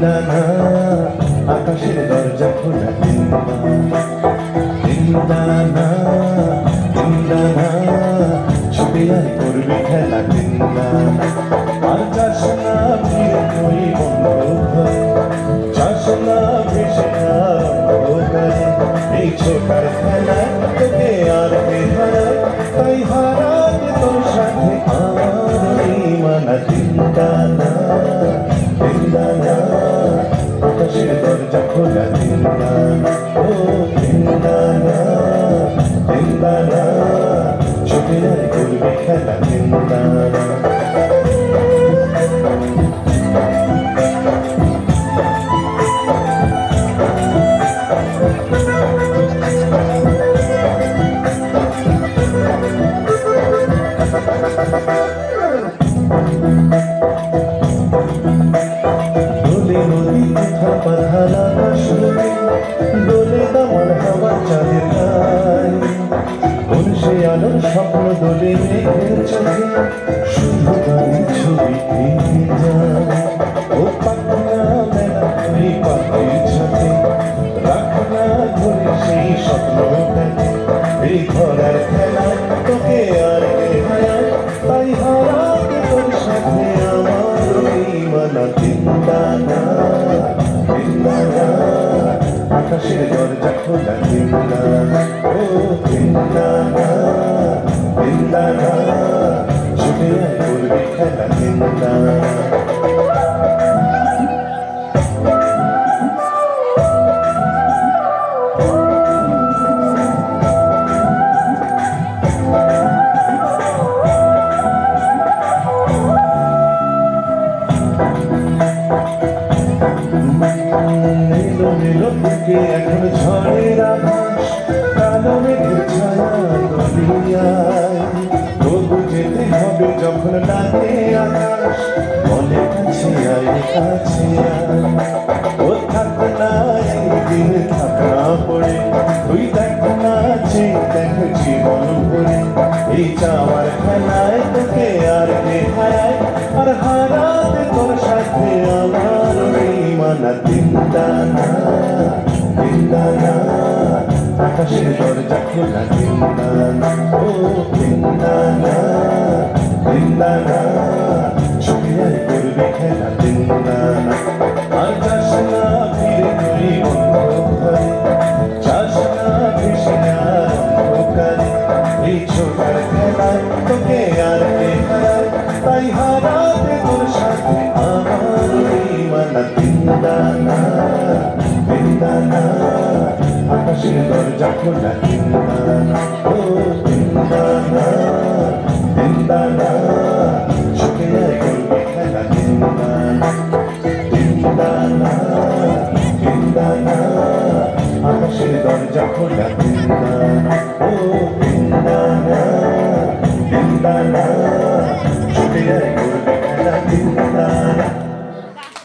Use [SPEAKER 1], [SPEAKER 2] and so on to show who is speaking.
[SPEAKER 1] জিন্দানা আকাশের দরজা খোলা জিন্দানা জিন্দানা ছুটে আয় করবি খেলা জিন্দানা আর যাস না ফিরে তুই বন্ধ ঘরে যাস না ভেসে অন্ধকারে এই ছোটার খেলায় তোকে আর কে হারায় তাই হারাতে তোর সাথে আমার এই মানা জিন্দানা জিন্দানা আকাশের দরজা খোলা জিন্দানা ও জিন্দানা জিন্দানা ছুটে আয় করবি খেলা জিন্দানা দোলে নদী কোথা পাধালা শুনে দোলে দামার হাওয়া চাঁদের গায়ে কোন সে আলোর স্বপ্ন দোলে মেঘের চোখে শুধু গানের ছবি থেকে যায় ও পাখনা মেলা ওই পাখির সাথে রাখনা ধরে সেই স্বপ্নটাকে এই ঘরের খেলায় তোকে আর কে হারায় তাই হারাতে তোর সাথে আমার ওই মানা জিন্দানা জিন্দানা আকাশের দরজা খোলা জিন্দানা ও জিন্দানা জিন্দানা ছুটে আয় করবি খেলা জিন্দানা নীলো নীলো বুকে এখন ঝড়ের আভাস কালো মেঘের ছায়া দলিয়ায় তবু যেতে হবে যখন ডাকে আকাশ মনে কাছে আয় কাছে আয় ও থাক না একদিন থাক না পড়ে তুই দেখ না যে দেখ জীবন ভরে এই চাওয়ার খেলায় তোকে আর কে হারায় আর হারাতে তোর সাথে আমার ওই মানা জিন্দানা জিন্দানা আকাশের দরজা খোলা জিন্দানা ও জিন্দানা জিন্দানা ছুটে আয় করবি খেলা জিন্দানা আর যাস না ফিরে তুই বন্ধ ঘরে যাস না ভেসে অন্ধকারে এই ছোটার খেলায় তোকে আর কে হারায় তাই হারাতে তোর সাথে আমার ওই মানা জিন্দানা জিন্দানা আকাশের দরজা খোলা জিন্দানা ও জিন্দানা জিন্দানা ছুটে আয় করবি খেলা জিন্দানা জিন্দানা জিন্দানা আকাশের দরজা খোলা